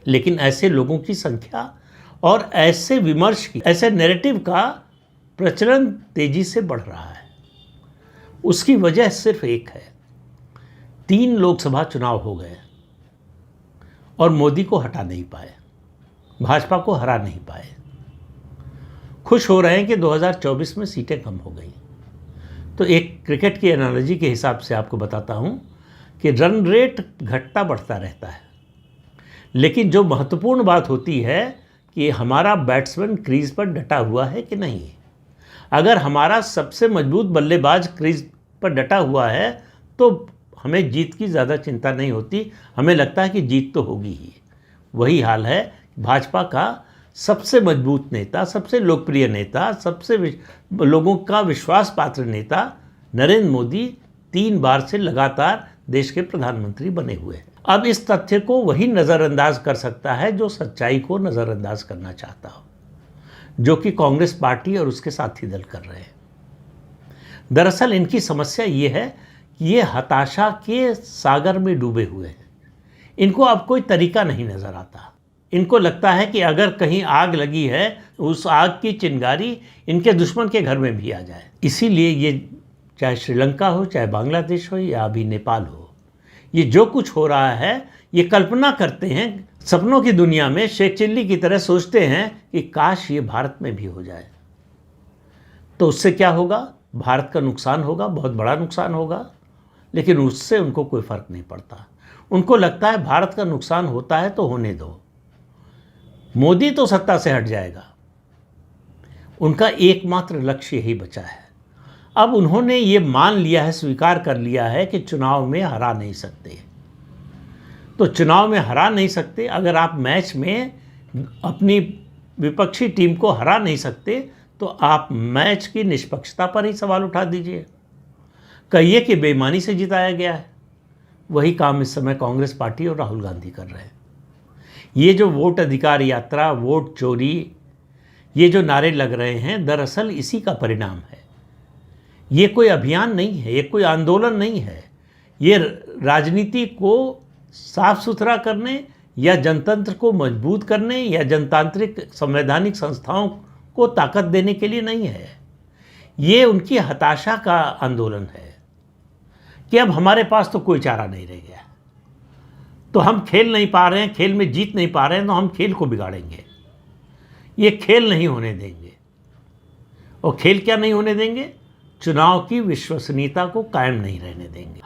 लेकिन ऐसे लोगों की संख्या और ऐसे विमर्श की, ऐसे नैरेटिव का प्रचलन तेजी से बढ़ रहा है। उसकी वजह सिर्फ एक है, 3 लोकसभा चुनाव हो गए और मोदी को हटा नहीं पाए, भाजपा को हरा नहीं पाए। खुश हो रहे हैं कि 2024 में सीटें कम हो गई। तो एक क्रिकेट की एनालॉजी के हिसाब से आपको बताता हूं कि रन रेट घटता बढ़ता रहता है, लेकिन जो महत्वपूर्ण बात होती है कि हमारा बैट्समैन क्रीज पर डटा हुआ है कि नहीं। अगर हमारा सबसे मजबूत बल्लेबाज क्रीज पर डटा हुआ है तो हमें जीत की ज़्यादा चिंता नहीं होती, हमें लगता है कि जीत तो होगी ही। वही हाल है भाजपा का सबसे मजबूत नेता, सबसे लोकप्रिय नेता, सबसे लोगों का विश्वास पात्र नेता नरेंद्र मोदी 3 बार से लगातार देश के प्रधानमंत्री बने हुए हैं। अब इस तथ्य को वही नज़रअंदाज कर सकता है जो सच्चाई को नज़रअंदाज करना चाहता हो, जो कि कांग्रेस पार्टी और उसके साथी दल कर रहे हैं। दरअसल इनकी समस्या ये है कि ये हताशा के सागर में डूबे हुए हैं। इनको अब कोई तरीका नहीं नज़र आता। इनको लगता है कि अगर कहीं आग लगी है, उस आग की चिंगारी इनके दुश्मन के घर में भी आ जाए। इसीलिए ये चाहे श्रीलंका हो, चाहे बांग्लादेश हो या अभी नेपाल हो, ये जो कुछ हो रहा है ये कल्पना करते हैं, सपनों की दुनिया में शेख चिल्ली की तरह सोचते हैं कि काश ये भारत में भी हो जाए। तो उससे क्या होगा? भारत का नुकसान होगा, बहुत बड़ा नुकसान होगा, लेकिन उससे उनको कोई फर्क नहीं पड़ता। उनको लगता है भारत का नुकसान होता है तो होने दो, मोदी तो सत्ता से हट जाएगा। उनका एकमात्र लक्ष्य यही बचा है। अब उन्होंने ये मान लिया है, स्वीकार कर लिया है कि चुनाव में हरा नहीं सकते। तो चुनाव में हरा नहीं सकते, अगर आप मैच में अपनी विपक्षी टीम को हरा नहीं सकते तो आप मैच की निष्पक्षता पर ही सवाल उठा दीजिए, कहिए कि बेईमानी से जिताया गया है। वही काम इस समय कांग्रेस पार्टी और राहुल गांधी कर रहे हैं। ये जो वोट अधिकार यात्रा, वोट चोरी, ये जो नारे लग रहे हैं, दरअसल इसी का परिणाम है। ये कोई अभियान नहीं है, ये कोई आंदोलन नहीं है, ये राजनीति को साफ सुथरा करने या जनतंत्र को मजबूत करने या जनतांत्रिक संवैधानिक संस्थाओं को ताकत देने के लिए नहीं है। ये उनकी हताशा का आंदोलन है कि अब हमारे पास तो कोई चारा नहीं रह गया, तो हम खेल नहीं पा रहे हैं, खेल में जीत नहीं पा रहे हैं, तो हम खेल को बिगाड़ेंगे, ये खेल नहीं होने देंगे। और खेल क्या नहीं होने देंगे? चुनाव की विश्वसनीयता को कायम नहीं रहने देंगे।